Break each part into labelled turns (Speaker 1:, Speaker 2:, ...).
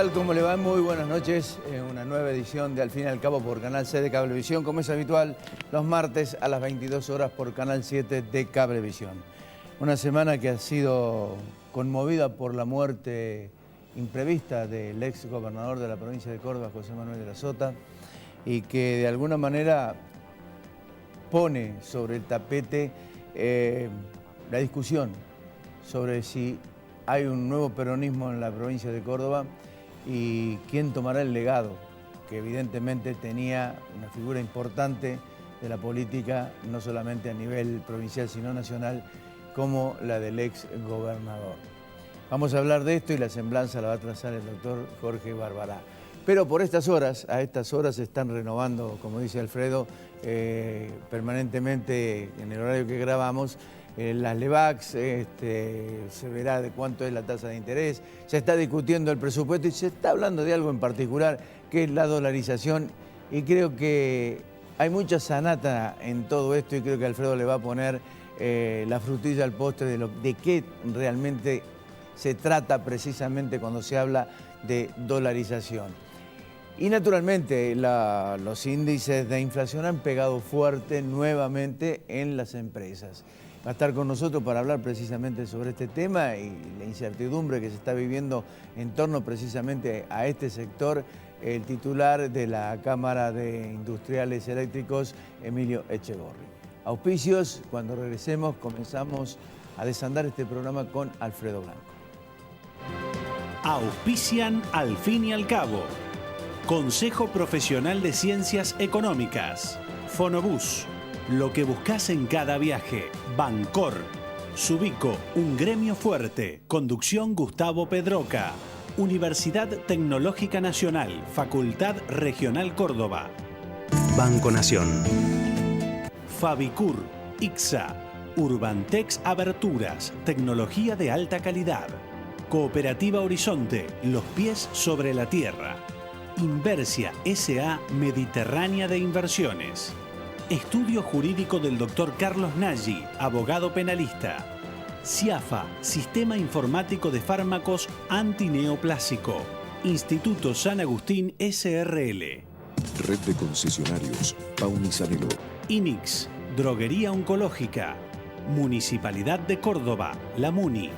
Speaker 1: tal? ¿Cómo le va? Muy buenas noches. Una nueva edición de Al fin y al cabo por Canal C de Cablevisión, como es habitual, los martes a las 22 horas por Canal 7 de Cablevisión. Una semana que ha sido conmovida por la muerte imprevista del ex gobernador de la provincia de Córdoba, José Manuel de la Sota, y que de alguna manera pone sobre el tapete la discusión sobre si hay un nuevo peronismo en la provincia de Córdoba y quién tomará el legado, que evidentemente tenía una figura importante de la política, no solamente a nivel provincial, sino nacional, como la del ex gobernador. Vamos a hablar de esto y la semblanza la va a trazar el doctor Jorge Barbará. Pero por estas horas, a estas horas se están renovando, como dice Alfredo, permanentemente en el horario que grabamos, las LEVACs, se verá de cuánto es la tasa de interés, se está discutiendo el presupuesto y se está hablando de algo en particular, que es la dolarización, y creo que hay mucha sanata en todo esto y creo que Alfredo le va a poner la frutilla al postre de qué realmente se trata precisamente cuando se habla de dolarización. Y naturalmente los índices de inflación han pegado fuerte nuevamente en las empresas. Va a estar con nosotros para hablar precisamente sobre este tema y la incertidumbre que se está viviendo en torno precisamente a este sector, el titular de la Cámara de Industriales Eléctricos, Emilio Echegorri. Auspicios, cuando regresemos comenzamos a desandar este programa con Alfredo Blanco.
Speaker 2: Auspician Al fin y al cabo. Consejo Profesional de Ciencias Económicas. Fonobús. Lo que buscas en cada viaje. Bancor. Subico, un gremio fuerte. Conducción Gustavo Pedroca. Universidad Tecnológica Nacional. Facultad Regional Córdoba.
Speaker 3: Banco Nación.
Speaker 2: Fabicur. ICSA. Urbantex Aberturas. Tecnología de alta calidad. Cooperativa Horizonte. Los pies sobre la tierra. Inversia S.A. Mediterránea de Inversiones. Estudio jurídico del Dr. Carlos Nagy, abogado penalista. CIAFA, Sistema Informático de Fármacos Antineoplásico. Instituto San Agustín S.R.L.
Speaker 4: Red de concesionarios, Paunisanelo.
Speaker 2: INIX, Droguería Oncológica. Municipalidad de Córdoba, La Muni.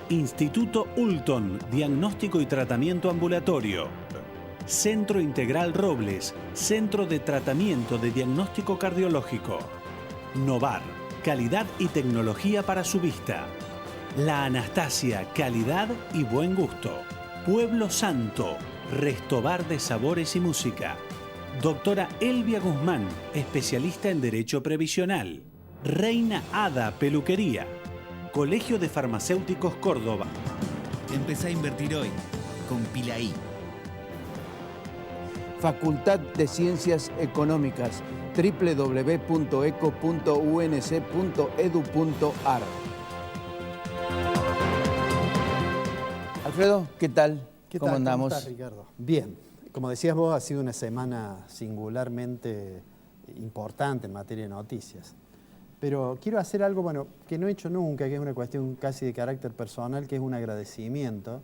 Speaker 2: Instituto Ulton, Diagnóstico y Tratamiento Ambulatorio. Centro Integral Robles, Centro de Tratamiento de Diagnóstico Cardiológico. Novar, calidad y tecnología para su vista. La Anastasia, calidad y buen gusto. Pueblo Santo, Restobar de Sabores y Música. Doctora Elvia Guzmán, especialista en Derecho Previsional. Reina Ada Peluquería. Colegio de Farmacéuticos Córdoba.
Speaker 3: Empezá a invertir hoy con Pilaí.
Speaker 1: Facultad de Ciencias Económicas, www.eco.unc.edu.ar. Alfredo, ¿qué tal? ¿Cómo andamos?
Speaker 5: ¿Cómo estás, Ricardo? Bien. Como decías vos, ha sido una semana singularmente importante en materia de noticias. Pero quiero hacer algo, bueno, que no he hecho nunca, que es una cuestión casi de carácter personal, que es un agradecimiento.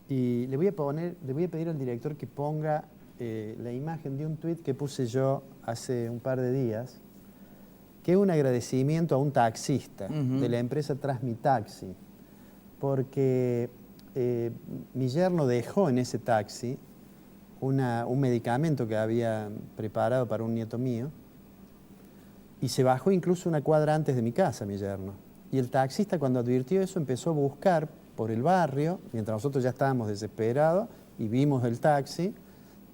Speaker 5: Y le voy a pedir al director que ponga la imagen de un tuit que puse yo hace un par de días, que es un agradecimiento a un taxista de la empresa Transmitaxi, porque mi yerno dejó en ese taxi un medicamento que había preparado para un nieto mío y se bajó incluso una cuadra antes de mi casa, mi yerno. Y el taxista, cuando advirtió eso, empezó a buscar por el barrio, mientras nosotros ya estábamos desesperados y vimos el taxi,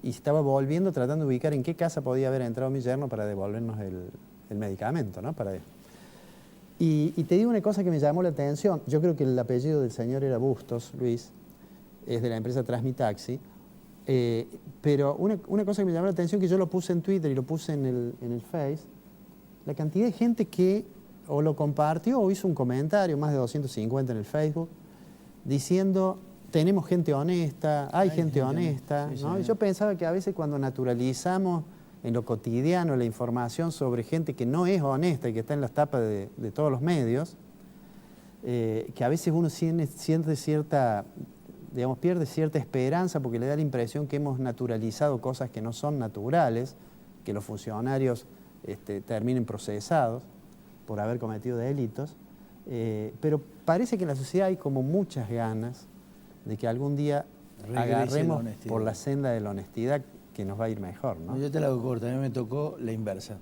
Speaker 5: y estaba volviendo tratando de ubicar en qué casa podía haber entrado mi yerno para devolvernos el medicamento, ¿no? Y te digo una cosa que me llamó la atención. Yo creo que el apellido del señor era Bustos, Luis, es de la empresa Transmitaxi, pero una cosa que me llamó la atención, que yo lo puse en Twitter y lo puse en el Face, la cantidad de gente que o lo compartió o hizo un comentario, más de 250 en el Facebook, diciendo: tenemos gente honesta, hay gente honesta,
Speaker 1: sí,
Speaker 5: ¿no?
Speaker 1: sí.
Speaker 5: Y yo pensaba que a veces cuando naturalizamos en lo cotidiano la información sobre gente que no es honesta y que está en las tapas de todos los medios, que a veces uno siente cierta digamos, pierde cierta esperanza porque le da la impresión que hemos naturalizado cosas que no son naturales, que los funcionarios terminen procesados por haber cometido delitos, pero parece que en la sociedad hay como muchas ganas de que algún día agarremos por la senda de la honestidad, que nos va a ir mejor, ¿no?
Speaker 1: Yo te la hago corta, a mí me tocó la inversa.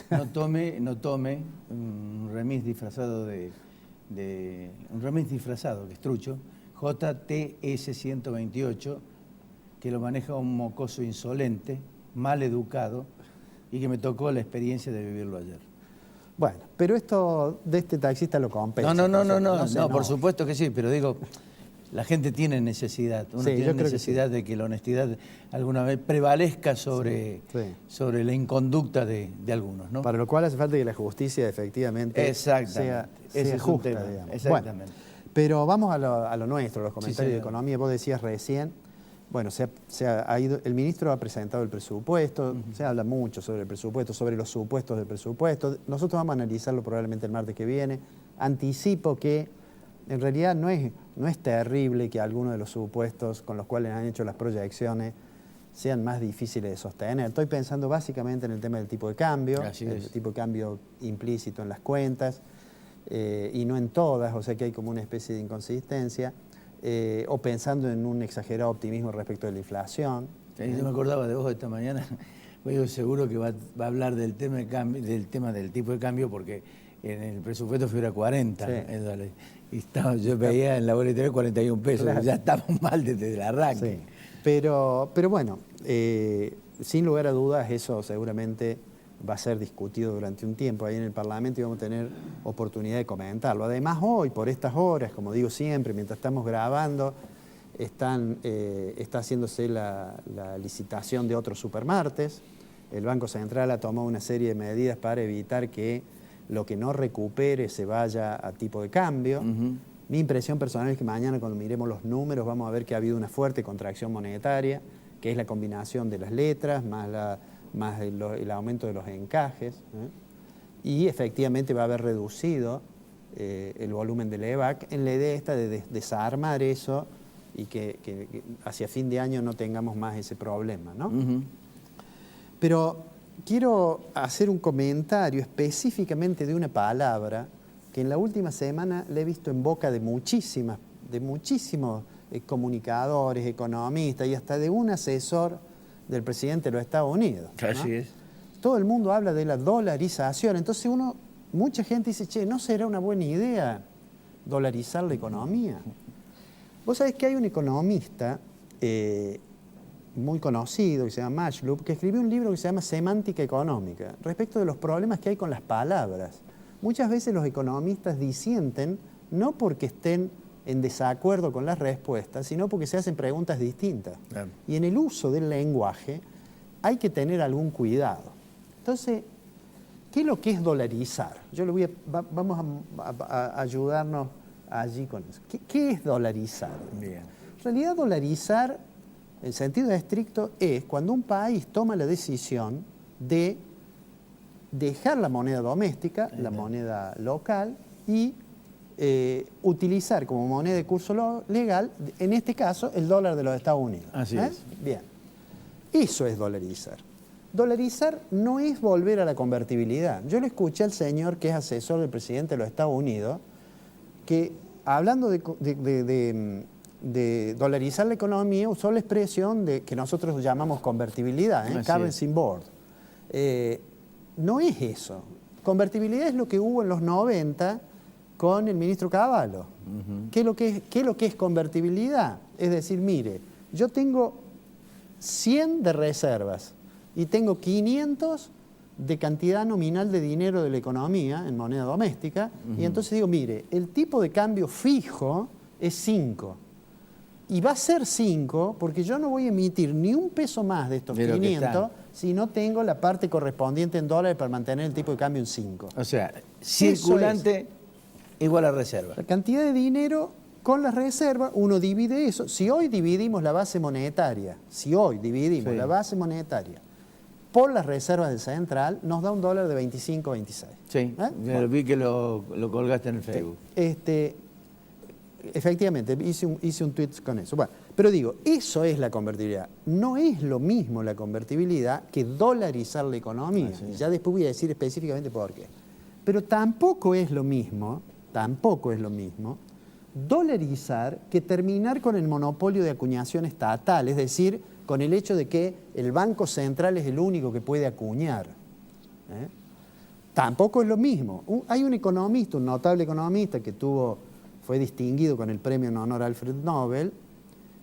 Speaker 1: No tome un remis disfrazado un remis disfrazado, que es trucho, JTS 128, que lo maneja un mocoso insolente, mal educado, y que me tocó la experiencia de vivirlo ayer.
Speaker 5: Bueno, pero esto de este taxista lo compensa.
Speaker 1: No, por supuesto que sí, pero digo, la gente tiene necesidad. Uno tiene necesidad de que la honestidad alguna vez prevalezca sobre la inconducta de algunos, ¿no?
Speaker 5: Para lo cual hace falta que la justicia efectivamente sea justa, digamos.
Speaker 1: Exactamente.
Speaker 5: Bueno, pero vamos a lo nuestro, los comentarios de economía. Vos decías recién, bueno, el ministro ha presentado el presupuesto, se habla mucho sobre el presupuesto, sobre los supuestos del presupuesto. Nosotros vamos a analizarlo probablemente el martes que viene. Anticipo que en realidad no es terrible que algunos de los supuestos con los cuales han hecho las proyecciones sean más difíciles de sostener. Estoy pensando básicamente en el tema del tipo de cambio, el tipo de cambio implícito en las cuentas, y no en todas, o sea que hay como una especie de inconsistencia, o pensando en un exagerado optimismo respecto de la inflación.
Speaker 1: Yo me acordaba de vos esta mañana, yo seguro que va a hablar del tema del tipo de cambio, porque en el presupuesto figura 40 dólares. Y yo veía en la boleta 41 pesos, claro. Ya estamos mal desde el arranque.
Speaker 5: Sí. Pero bueno, sin lugar a dudas eso seguramente va a ser discutido durante un tiempo ahí en el Parlamento y vamos a tener oportunidad de comentarlo. Además hoy, por estas horas, como digo siempre, mientras estamos grabando, está haciéndose la licitación de otros supermartes. El Banco Central ha tomado una serie de medidas para evitar que lo que no recupere se vaya a tipo de cambio. Mi impresión personal es que mañana cuando miremos los números vamos a ver que ha habido una fuerte contracción monetaria, que es la combinación de las letras más el aumento de los encajes, y efectivamente va a haber reducido el volumen del EVAC en la idea esta de desarmar eso y que hacia fin de año no tengamos más ese problema, ¿no? Pero quiero hacer un comentario específicamente de una palabra que en la última semana le he visto en boca de muchísimos comunicadores, economistas y hasta de un asesor del presidente de los Estados Unidos, ¿no?
Speaker 1: Así es.
Speaker 5: Todo el mundo habla de la dolarización, entonces mucha gente dice, che, ¿no será una buena idea dolarizar la economía? Vos sabés que hay un economista muy conocido que se llama Mashloop, que escribió un libro que se llama Semántica Económica, respecto de los problemas que hay con las palabras. Muchas veces los economistas disienten, no porque estén en desacuerdo con las respuestas, sino porque se hacen preguntas distintas. Claro. Y en el uso del lenguaje hay que tener algún cuidado. Entonces, ¿qué es lo que es dolarizar? Vamos a ayudarnos allí con eso. ¿Qué es dolarizar?
Speaker 1: Bien.
Speaker 5: En realidad, dolarizar, en sentido estricto, es cuando un país toma la decisión de dejar la moneda doméstica, la moneda local, y utilizar como moneda de curso legal, en este caso, el dólar de los Estados Unidos.
Speaker 1: Así es.
Speaker 5: Bien. Eso es dolarizar. Dolarizar no es volver a la convertibilidad. Yo le escuché al señor que es asesor del presidente de los Estados Unidos, que hablando de dolarizar la economía, usó la expresión que nosotros llamamos convertibilidad, currency board. No es eso. Convertibilidad es lo que hubo en los 90 con el ministro Cavallo. ¿Qué es lo que es convertibilidad? Es decir, mire, yo tengo 100 de reservas y tengo 500 de cantidad nominal de dinero de la economía en moneda doméstica, y entonces digo, mire, el tipo de cambio fijo es 5. Y va a ser 5 porque yo no voy a emitir ni un peso más de estos 500 si no tengo la parte correspondiente en dólares para mantener el tipo de cambio en 5.
Speaker 1: O sea, circulante igual a reserva.
Speaker 5: La cantidad de dinero con las reservas, uno divide eso. Si hoy dividimos la base monetaria, la base monetaria por las reservas del Central, nos da un dólar de 25, 26.
Speaker 1: Sí, vi que lo colgaste en el Facebook.
Speaker 5: efectivamente, hice un tweet con eso. Bueno, pero digo, eso es la convertibilidad. No es lo mismo la convertibilidad que dolarizar la economía.
Speaker 1: Así es.
Speaker 5: Ya después voy a decir específicamente por qué. Pero tampoco es lo mismo dolarizar que terminar con el monopolio de acuñación estatal, es decir, con el hecho de que el Banco Central es el único que puede acuñar. Tampoco es lo mismo. Hay un economista, un notable economista que fue distinguido con el premio en honor a Alfred Nobel,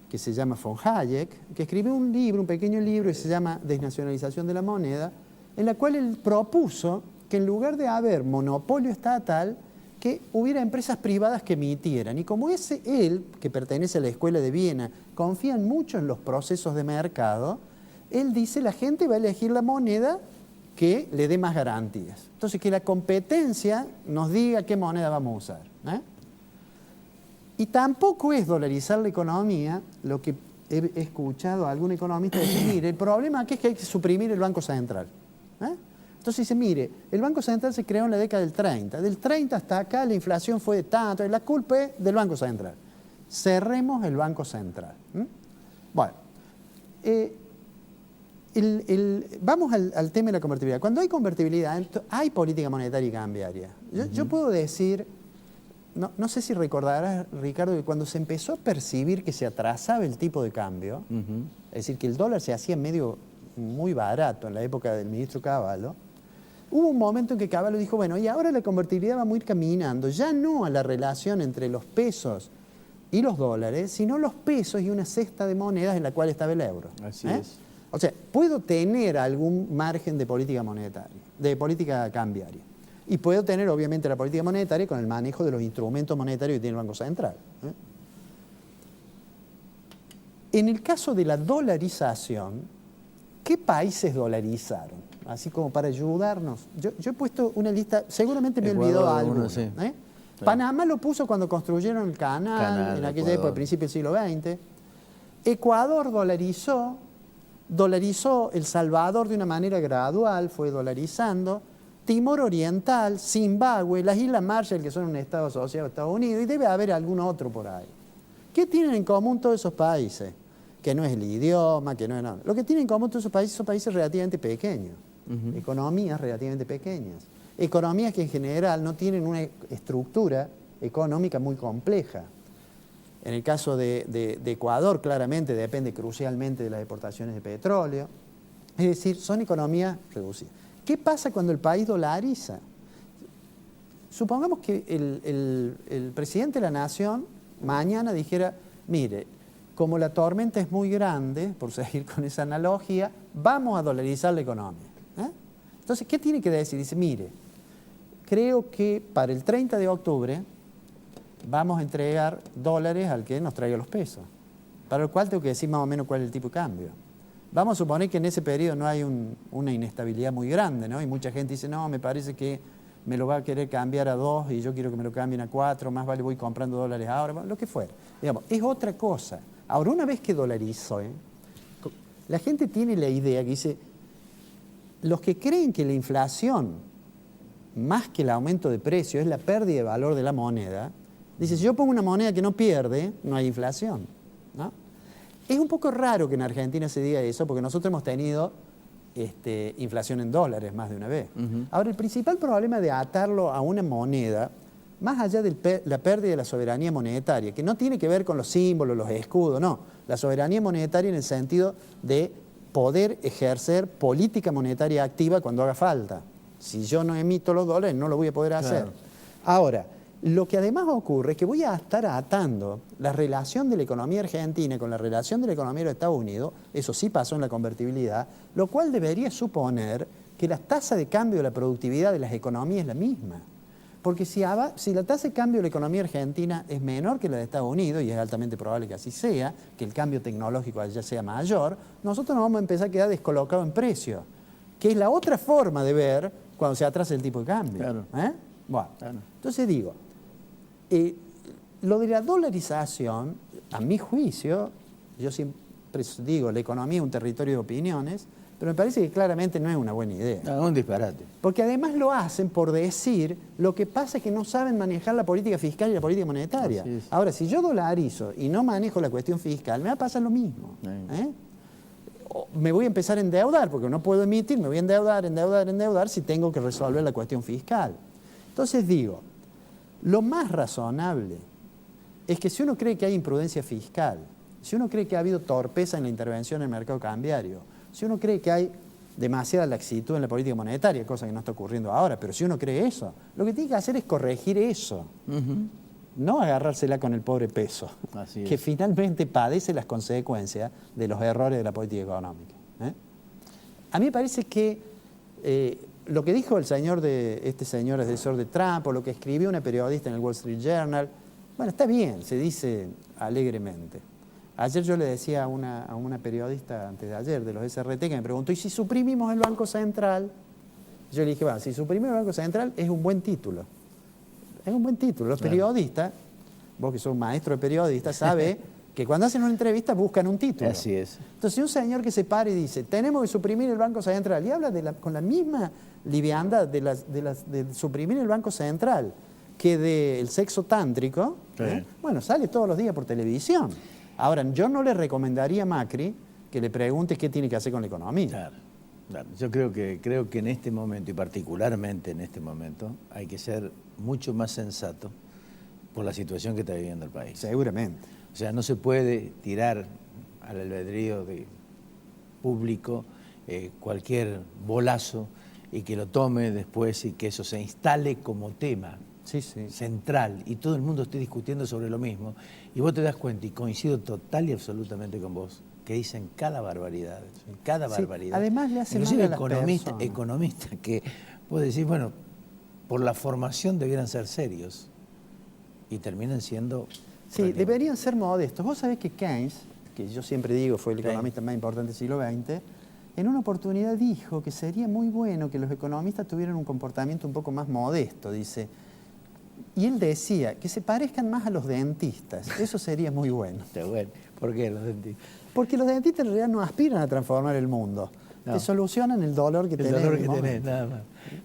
Speaker 5: que se llama von Hayek, que escribió un pequeño libro que se llama Desnacionalización de la moneda, en la cual él propuso que en lugar de haber monopolio estatal, que hubiera empresas privadas que emitieran. Y como él, que pertenece a la Escuela de Viena, confía mucho en los procesos de mercado, él dice la gente va a elegir la moneda que le dé más garantías. Entonces, que la competencia nos diga qué moneda vamos a usar. Y tampoco es dolarizar la economía, lo que he escuchado a algún economista decir, mire, el problema aquí es que hay que suprimir el Banco Central. Entonces dice, mire, el Banco Central se creó en la década del 30. Del 30 hasta acá la inflación fue de tanto, y la culpa es del Banco Central. Cerremos el Banco Central. Bueno, vamos al tema de la convertibilidad. Cuando hay convertibilidad, hay política monetaria y cambiaria. Yo puedo decir, no sé si recordarás, Ricardo, que cuando se empezó a percibir que se atrasaba el tipo de cambio, es decir, que el dólar se hacía muy barato en la época del ministro Cavallo, hubo un momento en que Cavallo dijo, bueno, y ahora la convertibilidad vamos a ir caminando, ya no a la relación entre los pesos y los dólares, sino los pesos y una cesta de monedas en la cual estaba el euro.
Speaker 1: Así es.
Speaker 5: O sea, puedo tener algún margen de política monetaria, de política cambiaria. Y puedo tener, obviamente, la política monetaria con el manejo de los instrumentos monetarios que tiene el Banco Central. En el caso de la dolarización, ¿qué países dolarizaron? Así como para ayudarnos. Yo he puesto una lista, seguramente me he olvidado algo.
Speaker 1: Sí.
Speaker 5: Panamá lo puso cuando construyeron el canal en aquella época, al principio del siglo XX. Ecuador dolarizó El Salvador de una manera gradual, fue dolarizando. Timor Oriental, Zimbabue, las Islas Marshall, que son un estado asociado a Estados Unidos, y debe haber algún otro por ahí. ¿Qué tienen en común todos esos países? Que no es el idioma, que no es nada. Lo que tienen en común todos esos países son países relativamente pequeños, economías relativamente pequeñas, economías que en general no tienen una estructura económica muy compleja. En el caso de Ecuador, claramente depende crucialmente de las exportaciones de petróleo, es decir, son economías reducidas. ¿Qué pasa cuando el país dolariza? Supongamos que el presidente de la nación mañana dijera, mire, como la tormenta es muy grande, por seguir con esa analogía, vamos a dolarizar la economía. Entonces, ¿qué tiene que decir? Dice, mire, creo que para el 30 de octubre vamos a entregar dólares al que nos traiga los pesos, para lo cual tengo que decir más o menos cuál es el tipo de cambio. Vamos a suponer que en ese periodo no hay una inestabilidad muy grande, ¿no? Y mucha gente dice, no, me parece que me lo va a querer cambiar a 2 y yo quiero que me lo cambien a 4, más vale voy comprando dólares ahora, lo que fuera. Digamos, es otra cosa. Ahora, una vez que dolarizó, la gente tiene la idea que dice, los que creen que la inflación, más que el aumento de precio, es la pérdida de valor de la moneda, dice, si yo pongo una moneda que no pierde, no hay inflación, ¿no? Es un poco raro que en Argentina se diga eso, porque nosotros hemos tenido inflación en dólares más de una vez. Ahora, el principal problema de atarlo a una moneda, más allá de la pérdida de la soberanía monetaria, que no tiene que ver con los símbolos, los escudos, no. La soberanía monetaria en el sentido de poder ejercer política monetaria activa cuando haga falta. Si yo no emito los dólares, no lo voy a poder hacer.
Speaker 1: Claro.
Speaker 5: Ahora, lo que además ocurre es que voy a estar atando la relación de la economía argentina con la relación de la economía de los Estados Unidos, eso sí pasó en la convertibilidad, lo cual debería suponer que la tasa de cambio de la productividad de las economías es la misma. Porque si la tasa de cambio de la economía argentina es menor que la de Estados Unidos, y es altamente probable que así sea, que el cambio tecnológico allá sea mayor, nosotros nos vamos a empezar a quedar descolocados en precio, que es la otra forma de ver cuando se atrasa el tipo de cambio.
Speaker 1: Claro.
Speaker 5: Bueno,
Speaker 1: Claro.
Speaker 5: entonces digo, lo de la dolarización, a mi juicio, yo digo, la economía es un territorio de opiniones, pero me parece que claramente no es una buena idea.
Speaker 1: No, un disparate.
Speaker 5: Porque además lo hacen por decir, lo que pasa es que no saben manejar la política fiscal y la política monetaria. Ahora, si yo dolarizo y no manejo la cuestión fiscal, me va a pasar lo mismo. Me voy a empezar a endeudar, porque no puedo emitir, me voy a endeudar si tengo que resolver la cuestión fiscal. Entonces digo, lo más razonable es que si uno cree que hay imprudencia fiscal, si uno cree que ha habido torpeza en la intervención en el mercado cambiario, si uno cree que hay demasiada laxitud en la política monetaria, cosa que no está ocurriendo ahora, pero si uno cree eso, lo que tiene que hacer es corregir eso. No agarrársela con el pobre peso, que finalmente padece las consecuencias de los errores de la política económica. A mí me parece que lo que dijo este señor asesor de Trump, o lo que escribió una periodista en el Wall Street Journal, bueno, está bien, se dice alegremente. Ayer yo le decía a una periodista, antes de ayer, de los SRT, que me preguntó, ¿y si suprimimos el Banco Central? Yo le dije, bueno, si suprimimos el Banco Central es un buen título. Es un buen título. Los periodistas, vos que sos un maestro de periodistas, sabés que cuando hacen una entrevista buscan un título.
Speaker 1: Así es.
Speaker 5: Entonces, un señor que se para y dice, tenemos que suprimir el Banco Central, y habla con la misma liviandad de suprimir el Banco Central que del sexo tántrico, bueno, sale todos los días por televisión. Ahora, yo no le recomendaría a Macri que le pregunte qué tiene que hacer con la economía.
Speaker 1: Claro. Yo creo que en este momento, y particularmente en este momento, hay que ser mucho más sensato por la situación que está viviendo el país.
Speaker 5: Seguramente.
Speaker 1: O sea, no se puede tirar al albedrío público cualquier bolazo y que lo tome después y que eso se instale como tema central y todo el mundo esté discutiendo sobre lo mismo. Y vos te das cuenta, y coincido total y absolutamente con vos, que dicen cada barbaridad, cada barbaridad.
Speaker 5: Además le hacen
Speaker 1: inclusive
Speaker 5: mal a las personas.
Speaker 1: economistas que vos decís, bueno, por la formación debieran ser serios y terminan siendo...
Speaker 5: Sí, deberían ser modestos. Vos sabés que Keynes, que yo siempre digo fue el economista más importante del siglo XX, en una oportunidad dijo que sería muy bueno que los economistas tuvieran un comportamiento un poco más modesto, dice. Y él decía que se parezcan más a los dentistas. Eso sería muy bueno.
Speaker 1: Está bueno. ¿Por qué los dentistas?
Speaker 5: Porque los dentistas en realidad no aspiran a transformar el mundo. No. Te solucionan el dolor que tenés.
Speaker 1: El dolor que tenés, nada más.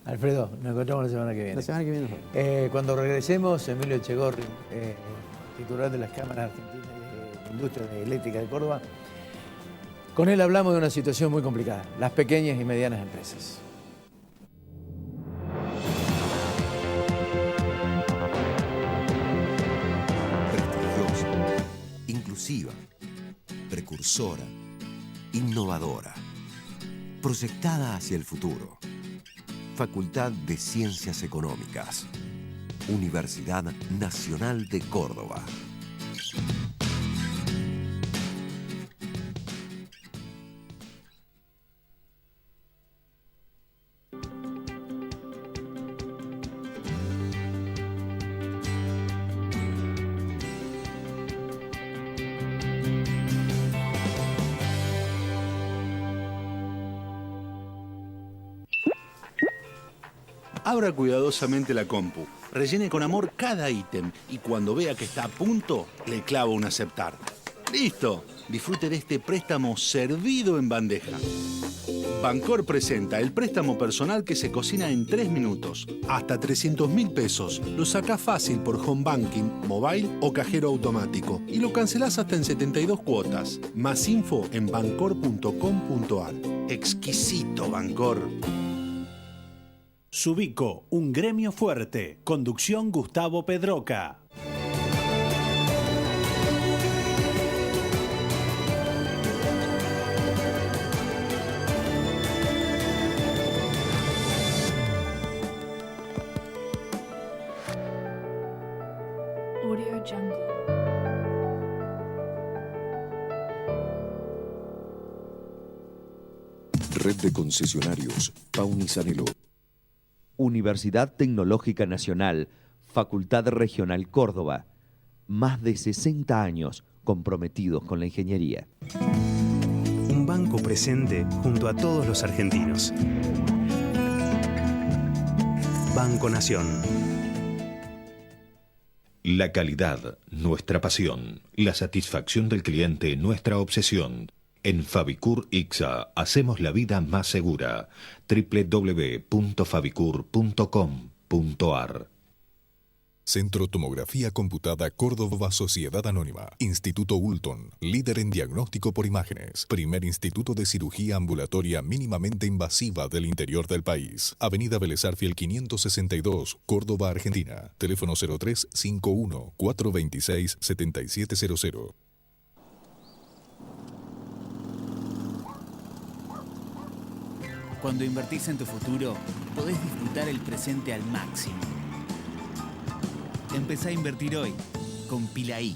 Speaker 1: Alfredo, nos encontramos la semana que viene.
Speaker 5: La semana que viene.
Speaker 1: Cuando regresemos, Emilio Echegorri, titular de las Cámaras Argentinas de Industria Eléctrica de Córdoba, con él hablamos de una situación muy complicada, las pequeñas y medianas empresas.
Speaker 4: Prestigiosa, inclusiva, precursora, innovadora, proyectada hacia el futuro. Facultad de Ciencias Económicas. Universidad Nacional de Córdoba.
Speaker 6: Abra cuidadosamente la compu, rellene con amor cada ítem y cuando vea que está a punto, le clava un aceptar. ¡Listo! Disfrute de este préstamo servido en bandeja. Bancor presenta el préstamo personal que se cocina en 3 minutos.
Speaker 7: Hasta 300.000 pesos. Lo sacás fácil por home banking, mobile o cajero automático. Y lo cancelás hasta en 72 cuotas. Más info en bancor.com.ar.
Speaker 6: Exquisito, Bancor.
Speaker 2: Subico, un gremio fuerte. Conducción Gustavo Pedroca.
Speaker 8: Audio Jungle.
Speaker 4: Red de concesionarios Pauni Sanelo.
Speaker 9: Universidad Tecnológica Nacional, Facultad Regional Córdoba. Más de 60 años comprometidos con la ingeniería.
Speaker 10: Un banco presente junto a todos los argentinos. Banco Nación.
Speaker 11: La calidad, nuestra pasión. La satisfacción del cliente, nuestra obsesión. En Fabicur ICSA hacemos la vida más segura. www.fabicur.com.ar.
Speaker 12: Centro Tomografía Computada Córdoba Sociedad Anónima. Instituto Ulton, líder en diagnóstico por imágenes. Primer instituto de cirugía ambulatoria mínimamente invasiva del interior del país. Avenida Vélez Arfiel 562, Córdoba, Argentina. Teléfono 0351 426 7700.
Speaker 3: Cuando invertís en tu futuro, podés disfrutar el presente al máximo. Empezá a invertir hoy con Pilaí.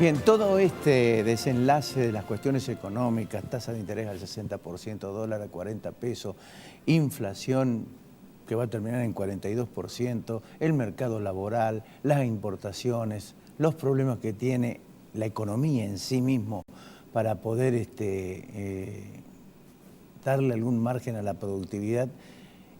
Speaker 1: Bien, todo este desenlace de las cuestiones económicas, tasa de interés al 60%, dólar a 40 pesos, inflación que va a terminar en 42%, el mercado laboral, las importaciones, los problemas que tiene la economía en sí mismo para poder darle algún margen a la productividad,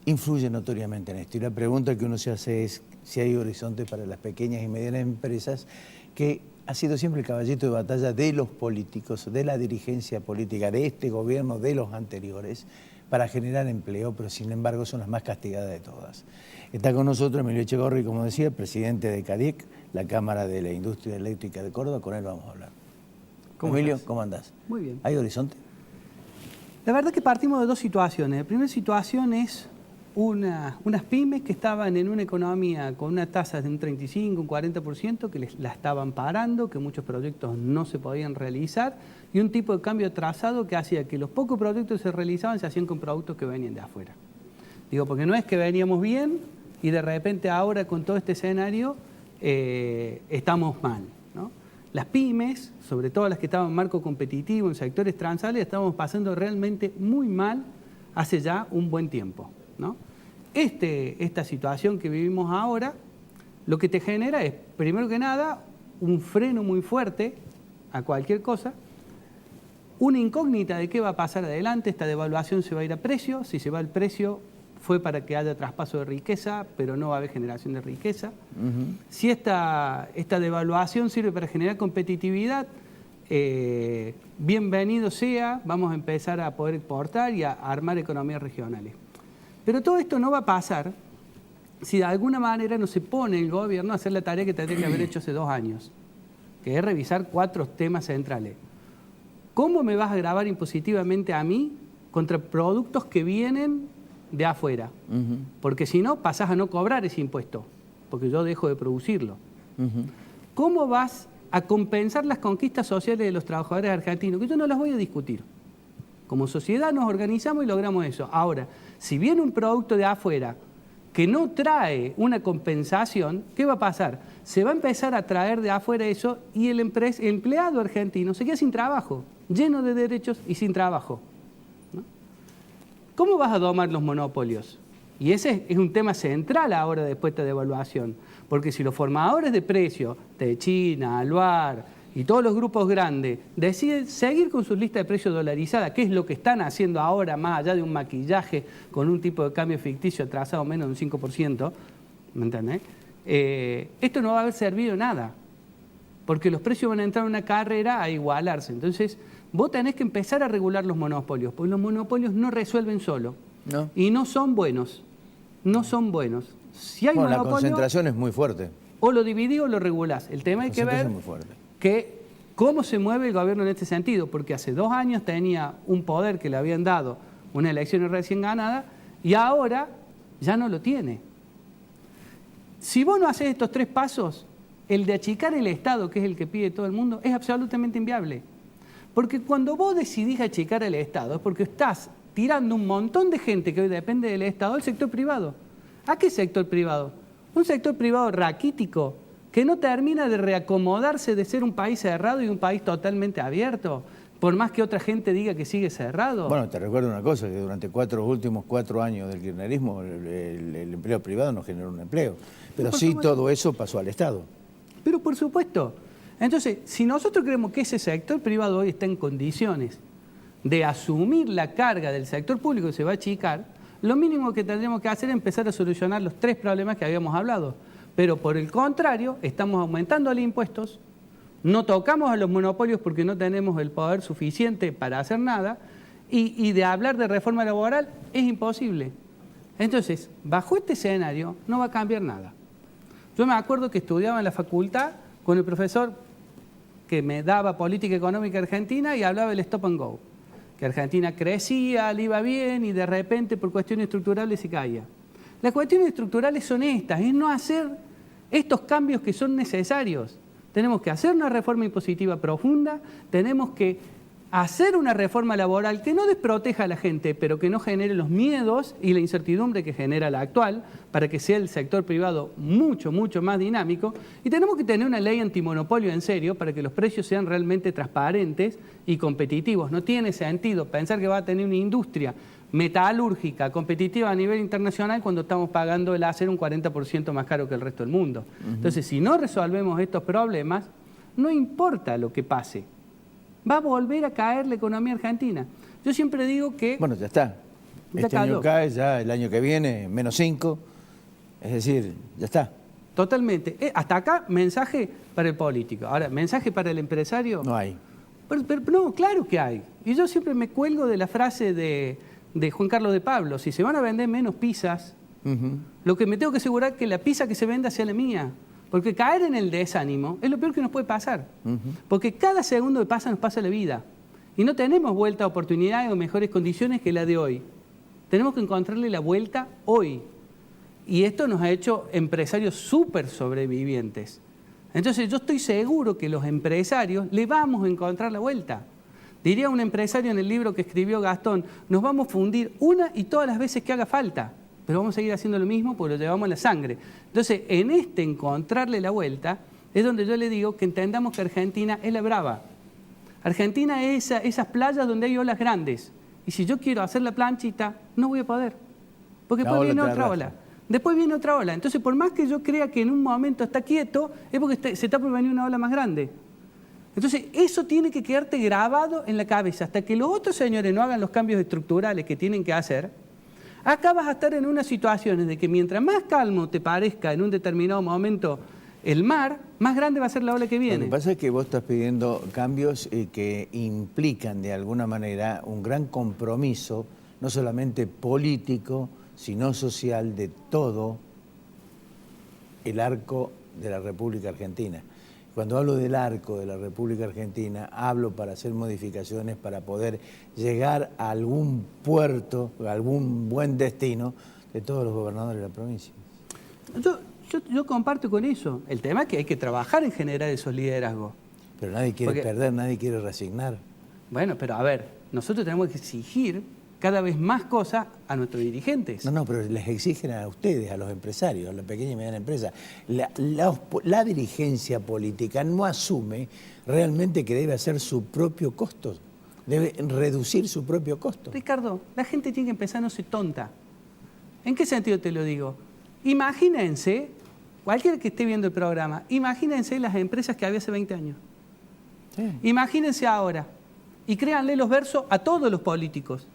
Speaker 1: influye notoriamente en esto. Y la pregunta que uno se hace es si hay horizonte para las pequeñas y medianas empresas, que ha sido siempre el caballito de batalla de los políticos, de la dirigencia política, de este gobierno, de los anteriores, para generar empleo, pero sin embargo son las más castigadas de todas. Está con nosotros Emilio Echegorri, como decía, presidente de CADIEC, la Cámara de la Industria Eléctrica de Córdoba. Con él vamos a hablar. Emilio, ¿cómo andás?
Speaker 13: Muy bien.
Speaker 1: ¿Hay horizonte?
Speaker 13: La verdad que partimos de dos situaciones. La primera situación es unas pymes que estaban en una economía con una tasa de un 35, un 40%, que la estaban parando, que muchos proyectos no se podían realizar, y un tipo de cambio atrasado que hacía que los pocos proyectos que se realizaban se hacían con productos que venían de afuera. Digo, porque no es que veníamos bien y de repente ahora con todo este escenario estamos mal, ¿no? Las pymes, sobre todo las que estaban en marco competitivo, en sectores transales, estábamos pasando realmente muy mal hace ya un buen tiempo, ¿no? Esta situación que vivimos ahora, lo que te genera es, primero que nada, un freno muy fuerte a cualquier cosa, una incógnita de qué va a pasar adelante. Esta devaluación se va a ir a precio, si se va al precio fue para que haya traspaso de riqueza, pero no va a haber generación de riqueza. Si esta devaluación sirve para generar competitividad, bienvenido sea, vamos a empezar a poder exportar y a armar economías regionales. Pero todo esto no va a pasar si de alguna manera no se pone el gobierno a hacer la tarea que tendría que haber hecho hace 2 años, que es revisar 4 temas centrales. ¿Cómo me vas a gravar impositivamente a mí contra productos que vienen de afuera? Porque si no, pasás a no cobrar ese impuesto, porque yo dejo de producirlo. ¿Cómo vas a compensar las conquistas sociales de los trabajadores argentinos? Que yo no las voy a discutir. Como sociedad nos organizamos y logramos eso. Ahora, si viene un producto de afuera que no trae una compensación, ¿qué va a pasar? Se va a empezar a traer de afuera eso y el empleado argentino se queda sin trabajo, lleno de derechos y sin trabajo, ¿no? ¿Cómo vas a domar los monopolios? Y ese es un tema central ahora después de esta devaluación, porque si los formadores de precios de China, Aluar y todos los grupos grandes deciden seguir con sus listas de precios dolarizadas, que es lo que están haciendo ahora, más allá de un maquillaje con un tipo de cambio ficticio atrasado menos de un 5%, ¿me entendés? Esto no va a haber servido nada, porque los precios van a entrar en una carrera a igualarse. Entonces, vos tenés que empezar a regular los monopolios, porque los monopolios no resuelven solo, ¿no? Y no son buenos, no son buenos. Si hay monopolio,
Speaker 1: la concentración es muy fuerte.
Speaker 13: O lo dividís o lo regulás. El tema hay que ver cómo se mueve el gobierno en este sentido, porque hace 2 años tenía un poder que le habían dado unas elecciones recién ganadas y ahora ya no lo tiene. Si vos no haces estos 3 pasos, el de achicar el Estado, que es el que pide todo el mundo, es absolutamente inviable. Porque cuando vos decidís achicar el Estado es porque estás tirando un montón de gente que hoy depende del Estado al sector privado. ¿A qué sector privado? Un sector privado raquítico, que no termina de reacomodarse de ser un país cerrado y un país totalmente abierto. por más que otra gente diga que sigue cerrado.
Speaker 1: Bueno, te recuerdo una cosa, que durante los últimos 4 años del kirchnerismo el empleo privado no generó un empleo. Pero sí todo eso pasó al Estado.
Speaker 13: Pero por supuesto. Entonces, si nosotros creemos que ese sector privado hoy está en condiciones de asumir la carga del sector público que se va a achicar, lo mínimo que tendríamos que hacer es empezar a solucionar los 3 problemas que habíamos hablado. Pero por el contrario, estamos aumentando los impuestos, no tocamos a los monopolios porque no tenemos el poder suficiente para hacer nada, y de hablar de reforma laboral es imposible. Entonces, bajo este escenario no va a cambiar nada. Yo me acuerdo que estudiaba en la facultad con el profesor que me daba política económica argentina y hablaba del stop and go. Que Argentina crecía, le iba bien y de repente por cuestiones estructurales se caía. Las cuestiones estructurales son estas, es no hacer estos cambios que son necesarios. Tenemos que hacer una reforma impositiva profunda, tenemos que hacer una reforma laboral que no desproteja a la gente, pero que no genere los miedos y la incertidumbre que genera la actual, para que sea el sector privado mucho, mucho más dinámico. Y tenemos que tener una ley antimonopolio en serio para que los precios sean realmente transparentes y competitivos. No tiene sentido pensar que va a tener una industria metalúrgica competitiva a nivel internacional cuando estamos pagando el acero un 40% más caro que el resto del mundo. Entonces, si no resolvemos estos problemas, no importa lo que pase, va a volver a caer la economía argentina. Yo siempre digo que...
Speaker 1: Bueno, ya está. Este año cae, ya el año que viene, -5. Es decir, ya está.
Speaker 13: Totalmente. Hasta acá, mensaje para el político. Ahora, mensaje para el empresario...
Speaker 1: No hay.
Speaker 13: Pero no, claro que hay. Y yo siempre me cuelgo de la frase de Juan Carlos de Pablo. Si se van a vender menos pizzas, lo que me tengo que asegurar es que la pizza que se venda sea la mía. Porque caer en el desánimo es lo peor que nos puede pasar. Porque cada segundo que pasa nos pasa la vida. Y no tenemos vuelta a oportunidades o mejores condiciones que la de hoy. Tenemos que encontrarle la vuelta hoy. Y esto nos ha hecho empresarios súper sobrevivientes. Entonces yo estoy seguro que los empresarios le vamos a encontrar la vuelta. Diría un empresario en el libro que escribió Gastón, nos vamos a fundir una y todas las veces que haga falta. Pero vamos a seguir haciendo lo mismo porque lo llevamos a la sangre. Entonces, en encontrarle la vuelta, es donde yo le digo que entendamos que Argentina es la brava. Argentina es esas playas donde hay olas grandes. Y si yo quiero hacer la planchita, no voy a poder. Porque después viene otra ola. Después viene otra ola. Entonces, por más que yo crea que en un momento está quieto, es porque se está por venir una ola más grande. Entonces, eso tiene que quedarte grabado en la cabeza. Hasta que los otros señores no hagan los cambios estructurales que tienen que hacer, acá vas a estar en unas situaciones de que mientras más calmo te parezca en un determinado momento el mar, más grande va a ser la ola que viene.
Speaker 1: Lo que pasa es que vos estás pidiendo cambios que implican de alguna manera un gran compromiso, no solamente político, sino social, de todo el arco de la República Argentina. Cuando hablo del arco de la República Argentina, hablo para hacer modificaciones para poder llegar a algún puerto, a algún buen destino de todos los gobernadores de la provincia.
Speaker 13: Yo comparto con eso. El tema es que hay que trabajar en generar esos liderazgos.
Speaker 1: Pero nadie quiere perder, nadie quiere resignar.
Speaker 13: Bueno, pero a ver, nosotros tenemos que exigir cada vez más cosas a nuestros dirigentes.
Speaker 1: No, pero les exigen a ustedes, a los empresarios, a la pequeña y mediana empresa. La dirigencia política no asume realmente que debe hacer su propio costo, debe reducir su propio costo.
Speaker 13: Ricardo, la gente tiene que empezar a no ser tonta. ¿En qué sentido te lo digo? Imagínense, cualquiera que esté viendo el programa, imagínense las empresas que había hace 20 años. Sí. Imagínense ahora y créanle los versos a todos los políticos.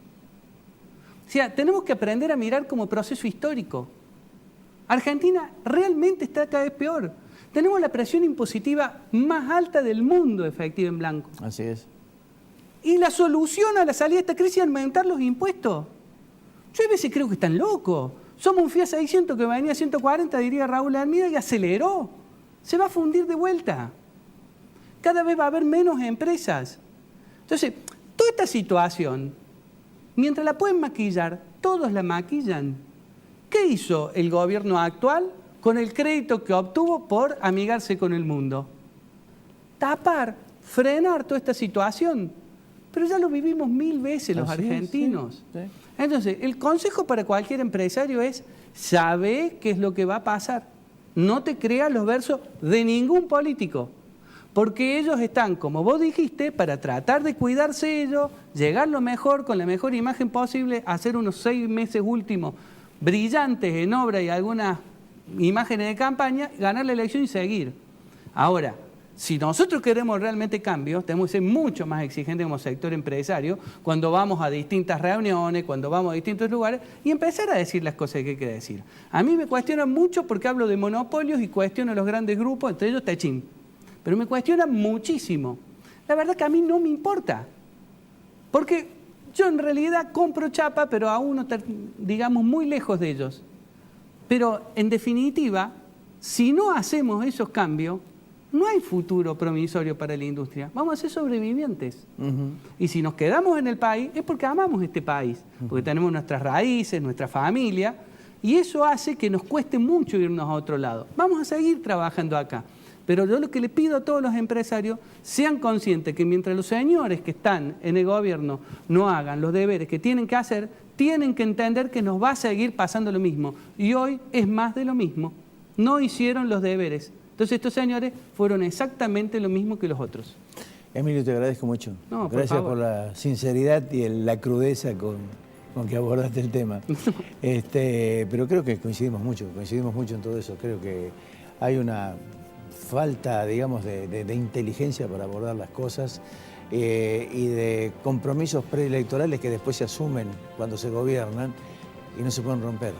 Speaker 13: O sea, tenemos que aprender a mirar como proceso histórico. Argentina realmente está cada vez peor. Tenemos la presión impositiva más alta del mundo efectiva en blanco.
Speaker 1: Así es.
Speaker 13: Y la solución a la salida de esta crisis es aumentar los impuestos. Yo a veces creo que están locos. Somos un Fiat 600 que venía a 140, diría Raúl Almida, y aceleró. Se va a fundir de vuelta. Cada vez va a haber menos empresas. Entonces, toda esta situación, mientras la pueden maquillar, todos la maquillan. ¿Qué hizo el gobierno actual con el crédito que obtuvo por amigarse con el mundo? Tapar, frenar toda esta situación. Pero ya lo vivimos 1000 veces los argentinos. Sí. Entonces, el consejo para cualquier empresario es: sabe qué es lo que va a pasar. No te creas los versos de ningún político. Porque ellos están, como vos dijiste, para tratar de cuidarse ellos, llegar lo mejor, con la mejor imagen posible, hacer unos 6 meses últimos brillantes en obra y algunas imágenes de campaña, ganar la elección y seguir. Ahora, si nosotros queremos realmente cambios, tenemos que ser mucho más exigentes como sector empresario cuando vamos a distintas reuniones, cuando vamos a distintos lugares y empezar a decir las cosas que hay que decir. A mí me cuestionan mucho porque hablo de monopolios y cuestiono a los grandes grupos, entre ellos Techín. Pero me cuestionan muchísimo. La verdad que a mí no me importa. Porque yo en realidad compro chapa, pero aún, digamos, muy lejos de ellos. Pero en definitiva, si no hacemos esos cambios, no hay futuro promisorio para la industria. Vamos a ser sobrevivientes. Y si nos quedamos en el país, es porque amamos este país, porque tenemos nuestras raíces, nuestra familia, y eso hace que nos cueste mucho irnos a otro lado. Vamos a seguir trabajando acá. Pero yo lo que le pido a todos los empresarios, sean conscientes que mientras los señores que están en el gobierno no hagan los deberes que tienen que hacer, tienen que entender que nos va a seguir pasando lo mismo. Y hoy es más de lo mismo. No hicieron los deberes. Entonces estos señores fueron exactamente lo mismo que los otros.
Speaker 1: Emilio, te agradezco mucho.
Speaker 13: No,
Speaker 1: gracias por la sinceridad y la crudeza con que abordaste el tema. Pero creo que coincidimos mucho en todo eso. Creo que hay una falta, digamos, de inteligencia para abordar las cosas y de compromisos preelectorales que después se asumen cuando se gobiernan y no se pueden romper.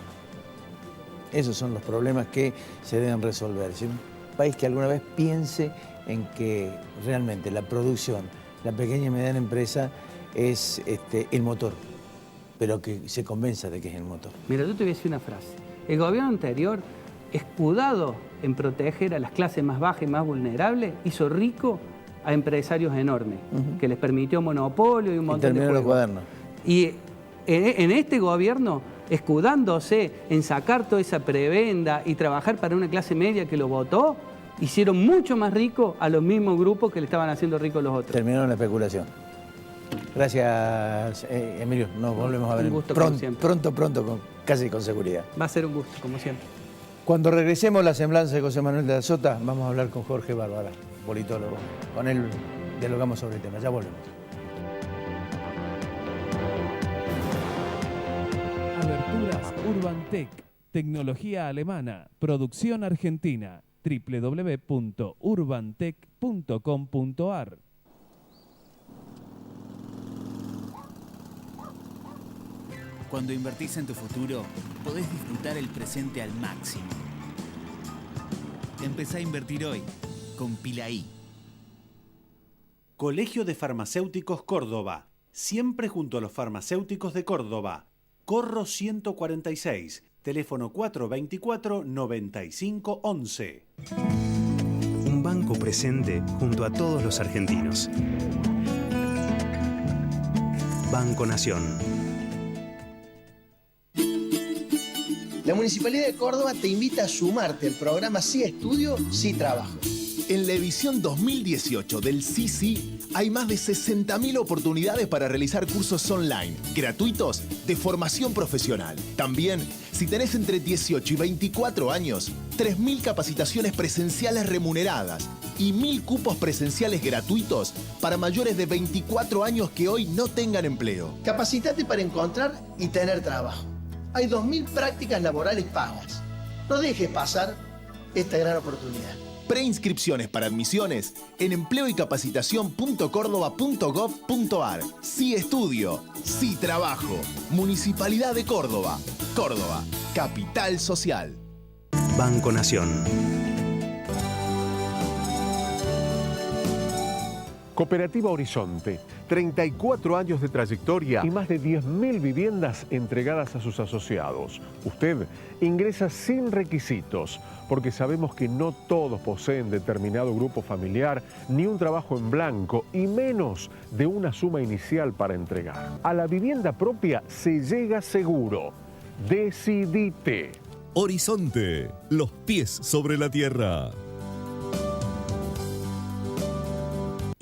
Speaker 1: Esos son los problemas que se deben resolver. Si un país que alguna vez piense en que realmente la producción, la pequeña y mediana empresa es el motor, pero que se convenza de que es el motor.
Speaker 13: Mira, yo te voy a decir una frase. El gobierno anterior, escudado en proteger a las clases más bajas y más vulnerables, hizo rico a empresarios enormes, que les permitió monopolio y un montón de
Speaker 1: los cuadernos.
Speaker 13: Y en este gobierno, escudándose en sacar toda esa prebenda y trabajar para una clase media que lo votó, hicieron mucho más rico a los mismos grupos que le estaban haciendo ricos los otros.
Speaker 1: Terminaron la especulación. Gracias, Emilio. Nos volvemos a ver
Speaker 13: un gusto,
Speaker 1: pronto, casi con seguridad.
Speaker 13: Va a ser un gusto, como siempre.
Speaker 1: Cuando regresemos la semblanza de José Manuel de la Sota, vamos a hablar con Jorge Bárbara, politólogo. Con él dialogamos sobre el tema. Ya volvemos.
Speaker 14: Aberturas Urbantec, tecnología alemana, producción argentina, www.urbantec.com.ar.
Speaker 3: Cuando invertís en tu futuro, podés disfrutar el presente al máximo. Empezá a invertir hoy con Pilaí.
Speaker 2: Colegio de Farmacéuticos Córdoba, siempre junto a los farmacéuticos de Córdoba. Corro 146, teléfono 424-9511.
Speaker 10: Un banco presente junto a todos los argentinos. Banco Nación.
Speaker 15: La Municipalidad de Córdoba te invita a sumarte al programa Sí Estudio, Sí Trabajo.
Speaker 16: En la edición 2018 del Sí hay más de 60.000 oportunidades para realizar cursos online, gratuitos, de formación profesional. También, si tenés entre 18 y 24 años, 3.000 capacitaciones presenciales remuneradas y 1.000 cupos presenciales gratuitos para mayores de 24 años que hoy no tengan empleo.
Speaker 15: Capacitate para encontrar y tener trabajo. Hay 2.000 prácticas laborales pagas. No dejes pasar esta gran oportunidad.
Speaker 16: Preinscripciones para admisiones en empleoycapacitación.córdoba.gov.ar. Sí Estudio, Sí Trabajo. Municipalidad de Córdoba. Córdoba, capital social.
Speaker 10: Banco Nación.
Speaker 17: Cooperativa Horizonte, 34 años de trayectoria y más de 10.000 viviendas entregadas a sus asociados. Usted ingresa sin requisitos, porque sabemos que no todos poseen determinado grupo familiar, ni un trabajo en blanco, y menos de una suma inicial para entregar. A la vivienda propia se llega seguro. Decidite.
Speaker 18: Horizonte, los pies sobre la tierra.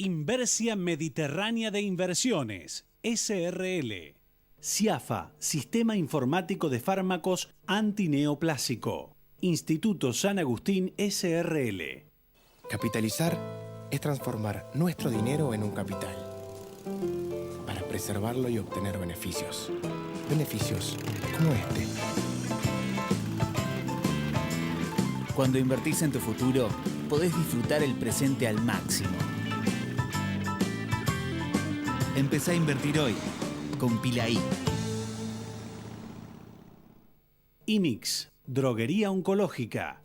Speaker 2: Inversia Mediterránea de Inversiones, SRL. CIAFA, Sistema Informático de Fármacos Antineoplásico. Instituto San Agustín, SRL.
Speaker 19: Capitalizar es transformar nuestro dinero en un capital para preservarlo y obtener beneficios. Beneficios como este.
Speaker 3: Cuando invertís en tu futuro, podés disfrutar el presente al máximo. Empezá a invertir hoy con Pilaí.
Speaker 2: IMIX, droguería oncológica.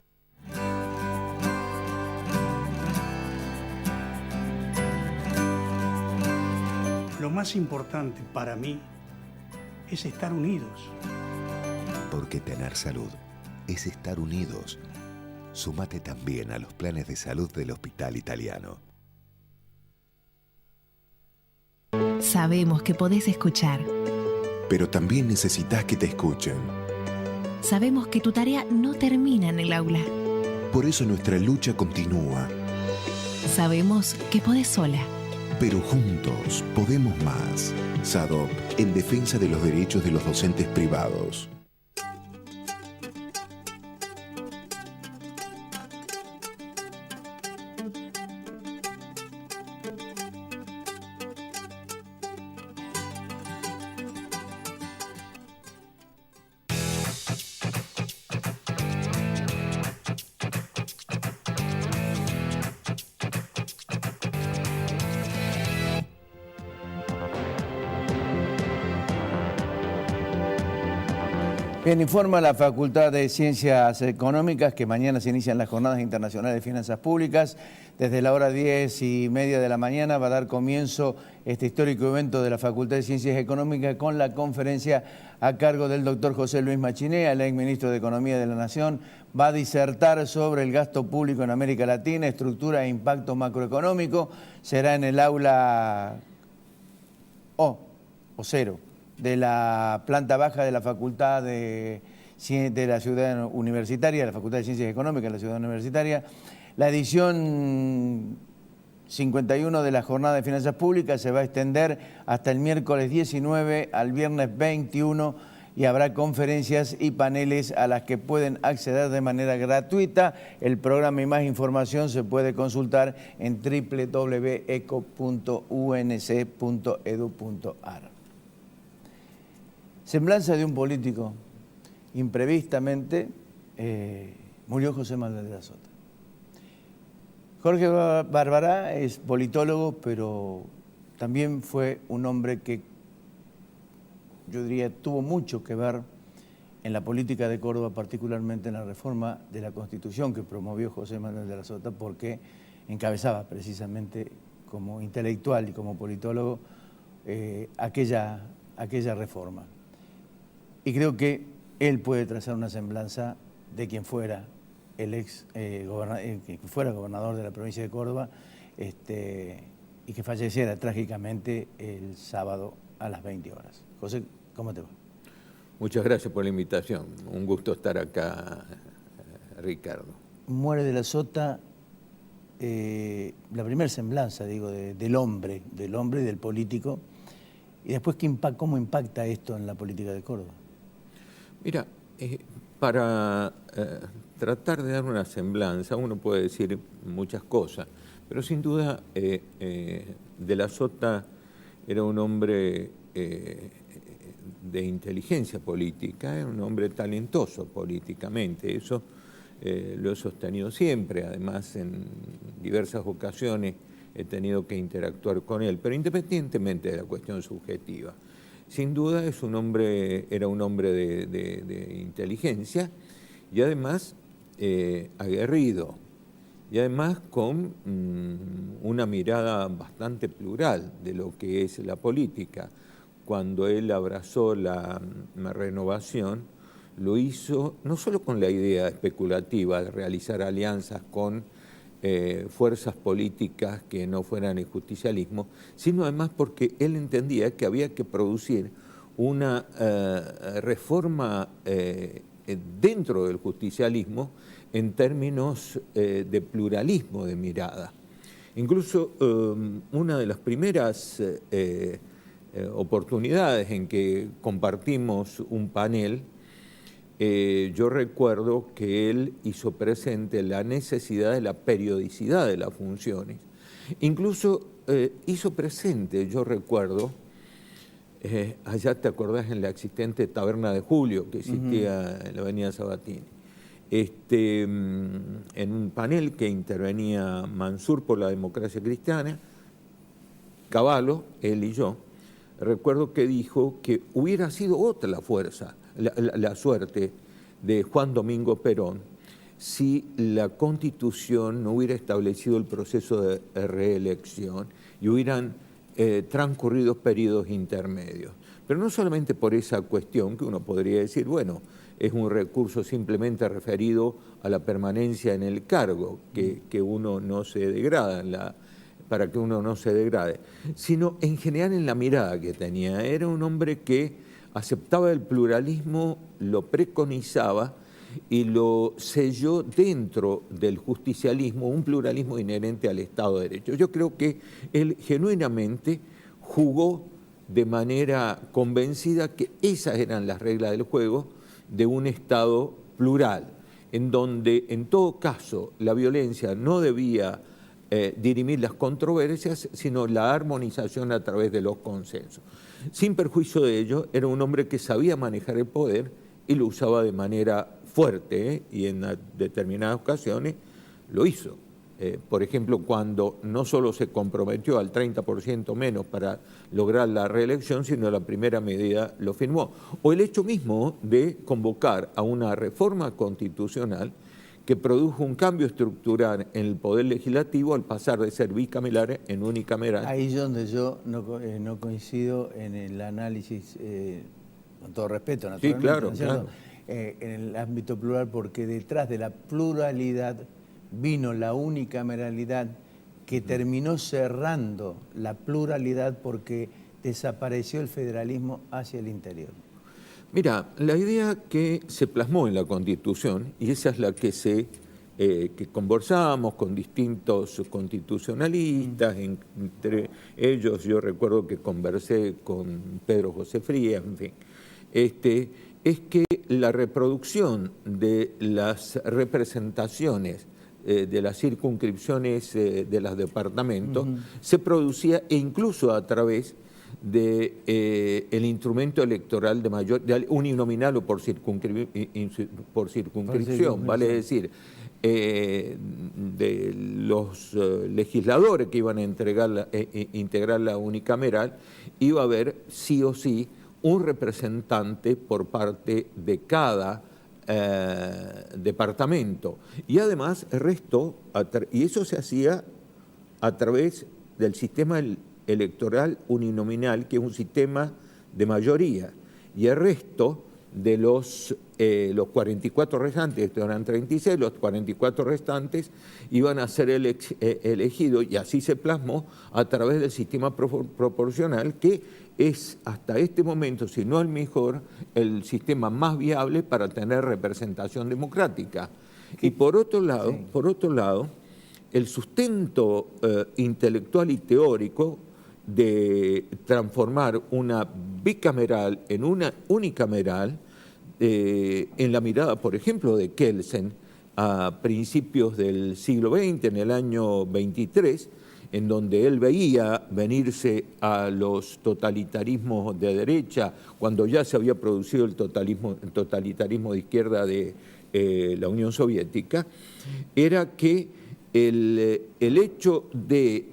Speaker 20: Lo más importante para mí es estar unidos.
Speaker 4: Porque tener salud es estar unidos. Súmate también a los planes de salud del Hospital Italiano.
Speaker 21: Sabemos que podés escuchar.
Speaker 16: Pero también necesitas que te escuchen.
Speaker 21: Sabemos que tu tarea no termina en el aula.
Speaker 16: Por eso nuestra lucha continúa.
Speaker 21: Sabemos que podés sola.
Speaker 16: Pero juntos podemos más. SADOP, en defensa de los derechos de los docentes privados.
Speaker 1: Bien, informa la Facultad de Ciencias Económicas que mañana se inician las Jornadas Internacionales de Finanzas Públicas. Desde la hora 10:30 de la mañana va a dar comienzo este histórico evento de la Facultad de Ciencias Económicas con la conferencia a cargo del doctor José Luis Machinea, el exministro de Economía de la Nación. Va a disertar sobre el gasto público en América Latina, estructura e impacto macroeconómico. Será en el aula O 0. De la planta baja de la Facultad de la Ciudad Universitaria, la Facultad de Ciencias Económicas de la Ciudad Universitaria. La edición 51 de la Jornada de Finanzas Públicas se va a extender hasta el miércoles 19 al viernes 21 y habrá conferencias y paneles a las que pueden acceder de manera gratuita. El programa y más información se puede consultar en www.eco.unc.edu.ar. Semblanza de un político. Imprevistamente murió José Manuel de la Sota. Jorge Barbará es politólogo, pero también fue un hombre que, yo diría, tuvo mucho que ver en la política de Córdoba, particularmente en la reforma de la Constitución que promovió José Manuel de la Sota, porque encabezaba precisamente como intelectual y como politólogo aquella reforma. Y creo que él puede trazar una semblanza de quien fuera gobernador de la provincia de Córdoba y que falleciera trágicamente el sábado a las 20 horas. José, ¿cómo te va?
Speaker 22: Muchas gracias por la invitación. Un gusto estar acá, Ricardo.
Speaker 1: Muere de la Sota, la primera semblanza, digo, del hombre y del político. Y después, ¿cómo impacta esto en la política de Córdoba?
Speaker 22: Mira, para tratar de dar una semblanza, uno puede decir muchas cosas, pero sin duda de la Sota era un hombre de inteligencia política, era un hombre talentoso políticamente, eso lo he sostenido siempre, además en diversas ocasiones he tenido que interactuar con él, pero independientemente de la cuestión subjetiva. Sin duda era un hombre de inteligencia y además aguerrido y además con una mirada bastante plural de lo que es la política. Cuando él abrazó la renovación, lo hizo no solo con la idea especulativa de realizar alianzas con fuerzas políticas que no fueran el justicialismo, sino además porque él entendía que había que producir una reforma dentro del justicialismo en términos de pluralismo de mirada. Incluso una de las primeras oportunidades en que compartimos un panel, yo recuerdo que él hizo presente la necesidad de la periodicidad de las funciones Incluso hizo presente, yo recuerdo, allá te acordás en la existente Taberna de Julio, que existía en la avenida Sabatini, en un panel que intervenía Mansur por la democracia cristiana, Cavallo, él y yo, recuerdo que dijo que hubiera sido otra la fuerza, la suerte de Juan Domingo Perón si la Constitución no hubiera establecido el proceso de reelección y hubieran transcurrido periodos intermedios. Pero no solamente por esa cuestión, que uno podría decir, bueno, es un recurso simplemente referido a la permanencia en el cargo, que uno no se degrada, para que uno no se degrade, sino en general en la mirada que tenía. Era un hombre que aceptaba el pluralismo, lo preconizaba y lo selló dentro del justicialismo, un pluralismo inherente al Estado de Derecho. Yo creo que él genuinamente jugó de manera convencida que esas eran las reglas del juego de un Estado plural, en donde en todo caso la violencia no debía dirimir las controversias, sino la armonización a través de los consensos. Sin perjuicio de ello, era un hombre que sabía manejar el poder y lo usaba de manera fuerte, y en determinadas ocasiones lo hizo. Por ejemplo, cuando no solo se comprometió al 30% menos para lograr la reelección, sino la primera medida lo firmó. O el hecho mismo de convocar a una reforma constitucional que produjo un cambio estructural en el poder legislativo al pasar de ser bicameral en unicameral.
Speaker 1: Ahí es donde yo no coincido en el análisis, con todo respeto, naturalmente.
Speaker 22: Sí, claro,
Speaker 1: ¿no es cierto?
Speaker 22: claro.
Speaker 1: En el ámbito plural, porque detrás de la pluralidad vino la unicameralidad que terminó cerrando la pluralidad porque desapareció el federalismo hacia el interior.
Speaker 22: Mira, la idea que se plasmó en la Constitución, y esa es la que que conversamos con distintos constitucionalistas, entre ellos yo recuerdo que conversé con Pedro José Frías, en fin, es que la reproducción de las representaciones de las circunscripciones de los departamentos se producía e incluso a través de el instrumento electoral de uninominal o por circunscripción, vale decir, de los legisladores que iban a integrar la unicameral, iba a haber sí o sí un representante por parte de cada departamento. Y además el resto, y eso se hacía a través del sistema electoral uninominal, que es un sistema de mayoría, y el resto de los 44 restantes, estos eran 36, los 44 restantes iban a ser elegidos, y así se plasmó a través del sistema proporcional, que es hasta este momento, si no el mejor, el sistema más viable para tener representación democrática. Y por otro lado, el sustento intelectual y teórico de transformar una bicameral en una unicameral, en la mirada, por ejemplo, de Kelsen a principios del siglo XX, en el año 23, en donde él veía venirse a los totalitarismos de derecha, cuando ya se había producido el totalitarismo de izquierda de la Unión Soviética, era que el hecho de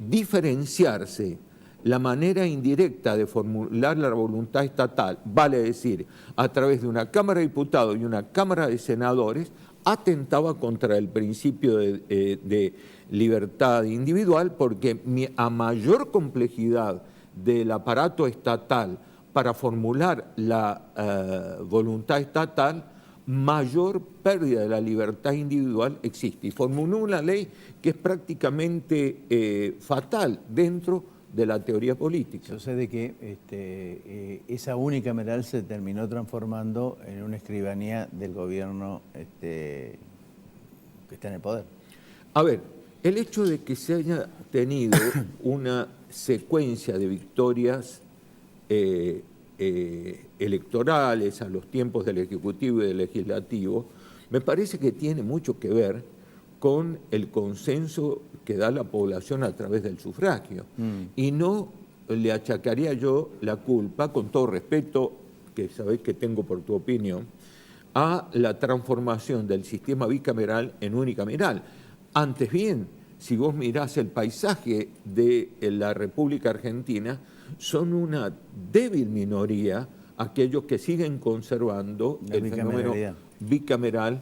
Speaker 22: diferenciarse la manera indirecta de formular la voluntad estatal, vale decir, a través de una Cámara de Diputados y una Cámara de Senadores, atentaba contra el principio de libertad individual, porque a mayor complejidad del aparato estatal para formular la voluntad estatal, mayor pérdida de la libertad individual existe. Y formuló una ley que es prácticamente fatal dentro de la teoría política.
Speaker 1: Yo sé de que esa unicameral se terminó transformando en una escribanía del gobierno que está en el poder.
Speaker 22: A ver, el hecho de que se haya tenido una secuencia de victorias electorales a los tiempos del Ejecutivo y del Legislativo, me parece que tiene mucho que ver con el consenso que da la población a través del sufragio. Y no le achacaría yo la culpa, con todo respeto que sabés que tengo por tu opinión, a la transformación del sistema bicameral en unicameral. Antes bien, si vos mirás el paisaje de la República Argentina, son una débil minoría aquellos que siguen conservando el fenómeno bicameral.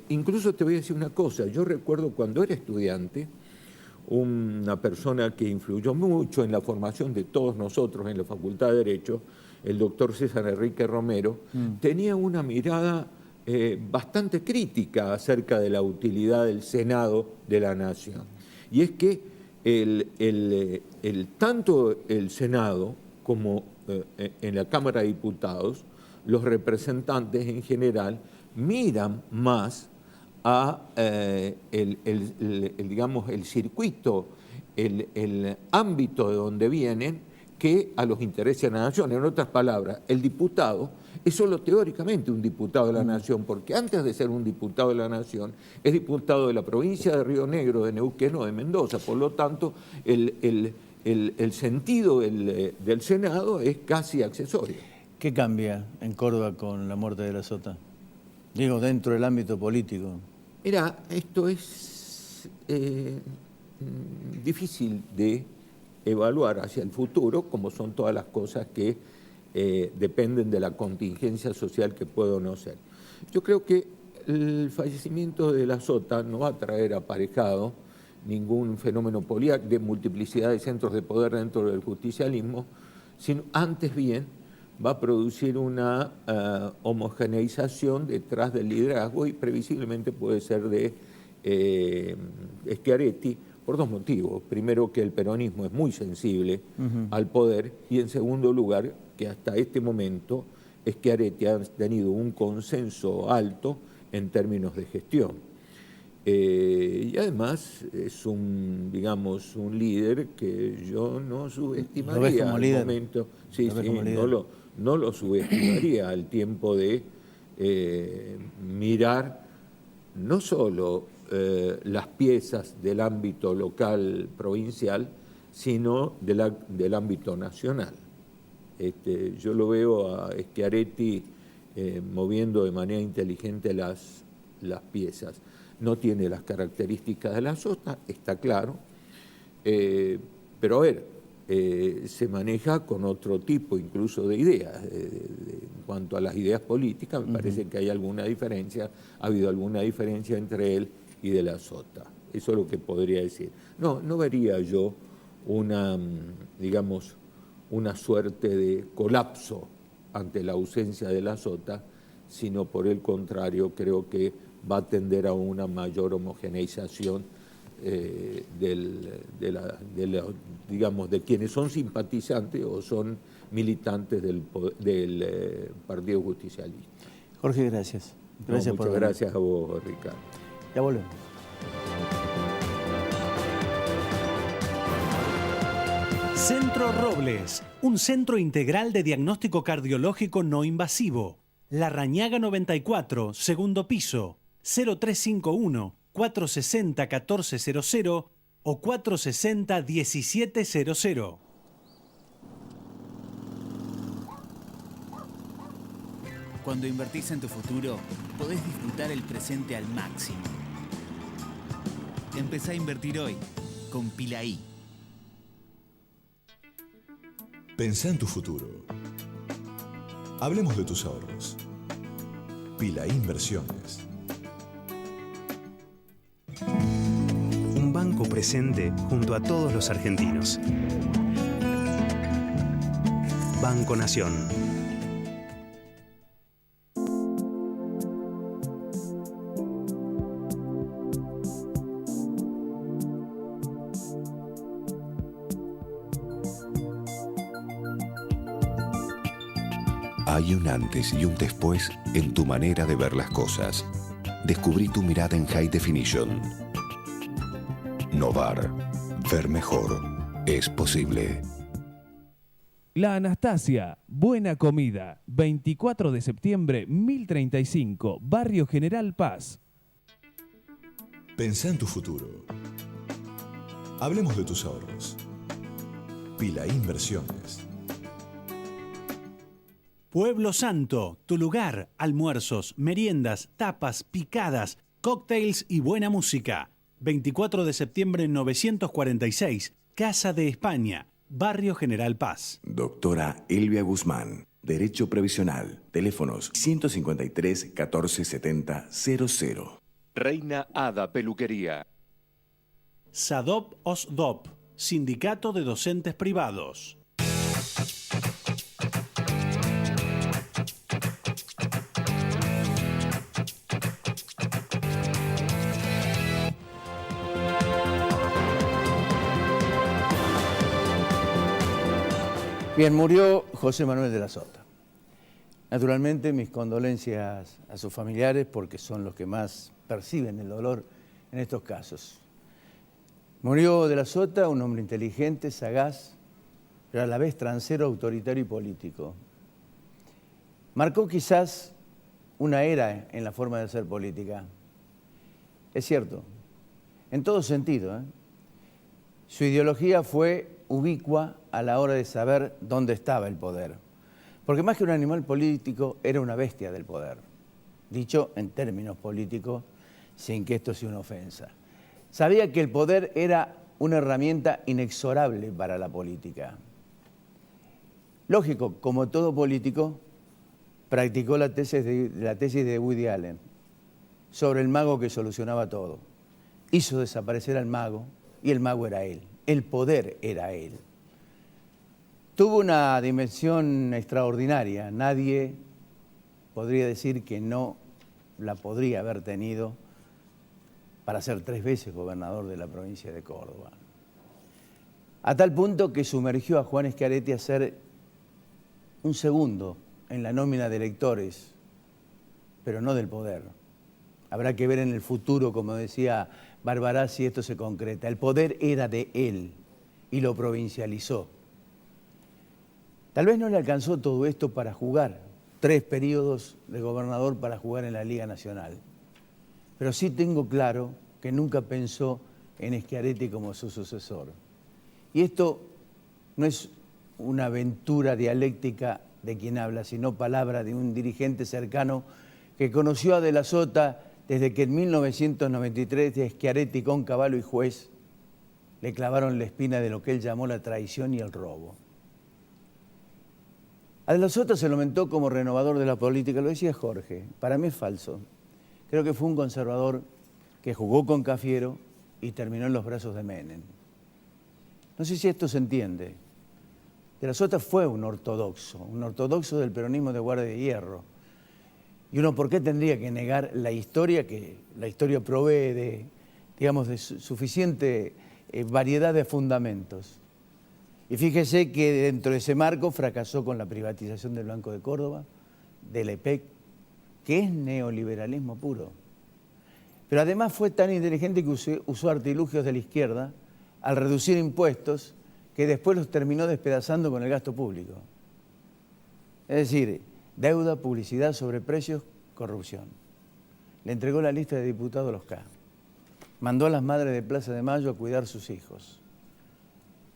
Speaker 22: Incluso te voy a decir una cosa, yo recuerdo cuando era estudiante, una persona que influyó mucho en la formación de todos nosotros en la Facultad de Derecho, el doctor César Enrique Romero, tenía una mirada bastante crítica acerca de la utilidad del Senado de la Nación. Y es que tanto el Senado como en la Cámara de Diputados, los representantes en general miran más a digamos, el circuito, el ámbito de donde vienen, que a los intereses de la nación. En otras palabras, el diputado es solo teóricamente un diputado de la nación, porque antes de ser un diputado de la nación, es diputado de la provincia de Río Negro, de Neuquén o de Mendoza. Por lo tanto, el sentido del Senado es casi accesorio.
Speaker 1: ¿Qué cambia en Córdoba con la muerte de la Sota? Digo, dentro del ámbito político.
Speaker 22: Mira, esto es difícil de evaluar hacia el futuro, como son todas las cosas que dependen de la contingencia social que puede o no ser. Yo creo que el fallecimiento de la Sota no va a traer aparejado ningún fenómeno de multiplicidad de centros de poder dentro del justicialismo, sino antes bien va a producir una homogeneización detrás del liderazgo, y previsiblemente puede ser de Schiaretti, por dos motivos. Primero, que el peronismo es muy sensible al poder, y en segundo lugar, que hasta este momento Schiaretti ha tenido un consenso alto en términos de gestión. Y además es un líder que yo no subestimaría.
Speaker 1: ¿Lo ves como líder?
Speaker 22: Momento. Sí, no lo subestimaría al tiempo de mirar no solo las piezas del ámbito local, provincial, sino del ámbito nacional. Yo lo veo a Schiaretti moviendo de manera inteligente las piezas. No tiene las características de la Sota, está claro, pero a ver, se maneja con otro tipo incluso de ideas. En cuanto a las ideas políticas, me parece que hay alguna diferencia, ha habido alguna diferencia entre él y de la Sota. Eso es lo que podría decir. No vería yo una suerte de colapso ante la ausencia de la Sota, sino por el contrario, creo que va a tender a una mayor homogeneización de quienes son simpatizantes o son militantes del Partido Justicialista.
Speaker 1: Jorge, gracias.
Speaker 22: Muchas gracias a vos, Ricardo.
Speaker 1: Ya volvemos.
Speaker 2: Centro Robles, un centro integral de diagnóstico cardiológico no invasivo. Larrañaga 94, segundo piso, 0351-460-1400 o 460-1700.
Speaker 3: Cuando invertís en tu futuro, podés disfrutar el presente al máximo. Empezá a invertir hoy con Pilaí.
Speaker 5: Pensá en tu futuro. Hablemos de tus ahorros. Pilaí Inversiones.
Speaker 10: Un banco presente junto a todos los argentinos. Banco Nación.
Speaker 4: Hay un antes y un después en tu manera de ver las cosas. Descubrí tu mirada en High Definition. Novar. Ver mejor. Es posible.
Speaker 14: La Anastasia, buena comida, 24 de septiembre, 1035, Barrio General Paz.
Speaker 5: Pensá en tu futuro. Hablemos de tus ahorros. Pila Inversiones.
Speaker 2: Pueblo Santo, tu lugar, almuerzos, meriendas, tapas, picadas, cócteles y buena música. 24 de septiembre 946, Casa de España, Barrio General Paz.
Speaker 6: Doctora Elvia Guzmán, Derecho Previsional, teléfonos 153 1470 00.
Speaker 7: Reina Hada Peluquería.
Speaker 2: SADOP OSDOP, Sindicato de Docentes Privados.
Speaker 1: Bien, murió José Manuel de la Sota. Naturalmente, mis condolencias a sus familiares porque son los que más perciben el dolor en estos casos. Murió de la Sota, un hombre inteligente, sagaz, pero a la vez transero, autoritario y político. Marcó quizás una era en la forma de hacer política. Es cierto, en todo sentido, ¿eh? Su ideología fue ubicua a la hora de saber dónde estaba el poder. Porque más que un animal político, era una bestia del poder. Dicho en términos políticos, sin que esto sea una ofensa. Sabía que el poder era una herramienta inexorable para la política. Lógico, como todo político, practicó la tesis de Woody Allen sobre el mago que solucionaba todo. Hizo desaparecer al mago y el mago era él. El poder era él. Tuvo una dimensión extraordinaria. Nadie podría decir que no la podría haber tenido para ser 3 veces gobernador de la provincia de Córdoba. A tal punto que sumergió a Juan Schiaretti a ser un segundo en la nómina de electores, pero no del poder. Habrá que ver en el futuro, como decía Barbará, si esto se concreta. El poder era de él y lo provincializó. Tal vez no le alcanzó todo esto para jugar, 3 periodos de gobernador para jugar en la Liga Nacional. Pero sí tengo claro que nunca pensó en Schiaretti como su sucesor. Y esto no es una aventura dialéctica de quien habla, sino palabra de un dirigente cercano que conoció a De la Sota desde que en 1993 Schiaretti con Cavallo y Juez le clavaron la espina de lo que él llamó la traición y el robo. A De la Sota se lo mentó como renovador de la política, lo decía Jorge, para mí es falso. Creo que fue un conservador que jugó con Cafiero y terminó en los brazos de Menem. No sé si esto se entiende. De la Sota fue un ortodoxo del peronismo de Guardia de Hierro. Y uno, ¿por qué tendría que negar la historia? Que la historia provee de, digamos, de suficiente variedad de fundamentos. Y fíjese que dentro de ese marco fracasó con la privatización del Banco de Córdoba, del EPEC, que es neoliberalismo puro. Pero además fue tan inteligente que usó artilugios de la izquierda al reducir impuestos que después los terminó despedazando con el gasto público. Es decir, deuda, publicidad, sobreprecios, corrupción. Le entregó la lista de diputados a los K. Mandó a las madres de Plaza de Mayo a cuidar a sus hijos.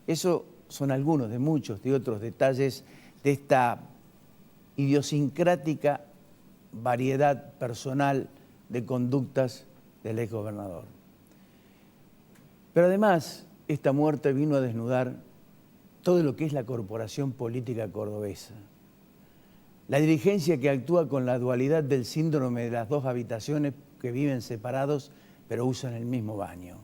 Speaker 1: Eso son algunos de muchos de otros detalles de esta idiosincrática variedad personal de conductas del exgobernador. Pero además, esta muerte vino a desnudar todo lo que es la corporación política cordobesa. La dirigencia que actúa con la dualidad del síndrome de las 2 habitaciones que viven separados pero usan el mismo baño.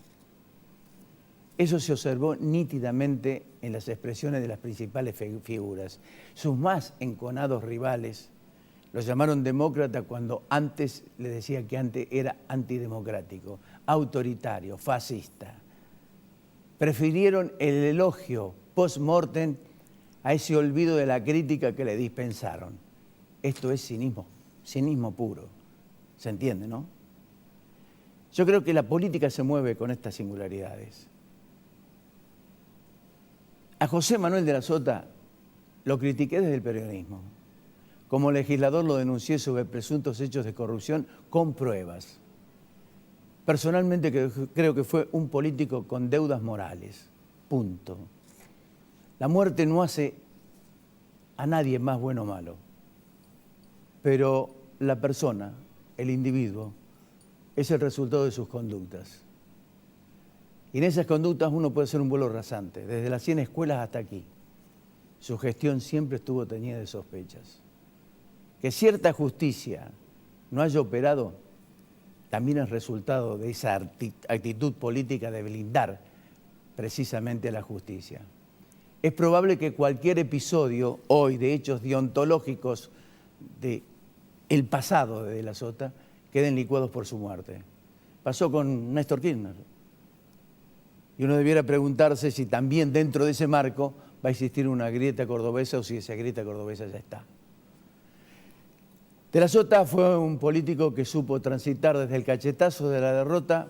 Speaker 1: Eso se observó nítidamente en las expresiones de las principales figuras. Sus más enconados rivales los llamaron demócrata cuando antes le decía que antes era antidemocrático, autoritario, fascista. Prefirieron el elogio post-mortem a ese olvido de la crítica que le dispensaron. Esto es cinismo puro. ¿Se entiende, no? Yo creo que la política se mueve con estas singularidades. A José Manuel de la Sota lo critiqué desde el periodismo. Como legislador lo denuncié sobre presuntos hechos de corrupción con pruebas. Personalmente creo que fue un político con deudas morales. Punto. La muerte no hace a nadie más bueno o malo, pero la persona, el individuo, es el resultado de sus conductas. Y en esas conductas uno puede ser un vuelo rasante, desde las 100 escuelas hasta aquí. Su gestión siempre estuvo teñida de sospechas. Que cierta justicia no haya operado también es resultado de esa actitud política de blindar precisamente la justicia. Es probable que cualquier episodio hoy de hechos deontológicos del pasado de De la Sota queden licuados por su muerte. Pasó con Néstor Kirchner. Y uno debiera preguntarse si también dentro de ese marco va a existir una grieta cordobesa o si esa grieta cordobesa ya está. De la Sota fue un político que supo transitar desde el cachetazo de la derrota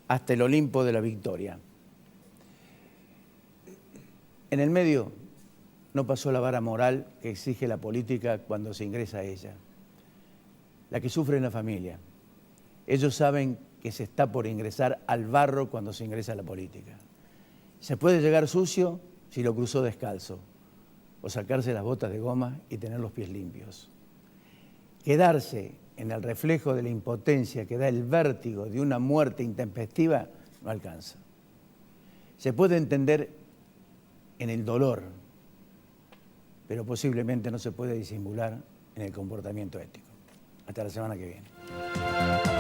Speaker 1: hasta el Olimpo de la victoria. En el medio no pasó la vara moral que exige la política cuando se ingresa a ella. La que sufre en la familia. Ellos saben que se está por ingresar al barro cuando se ingresa a la política. Se puede llegar sucio si lo cruzó descalzo, o sacarse las botas de goma y tener los pies limpios. Quedarse en el reflejo de la impotencia que da el vértigo de una muerte intempestiva no alcanza. Se puede entender en el dolor, pero posiblemente no se puede disimular en el comportamiento ético. Hasta la semana que viene.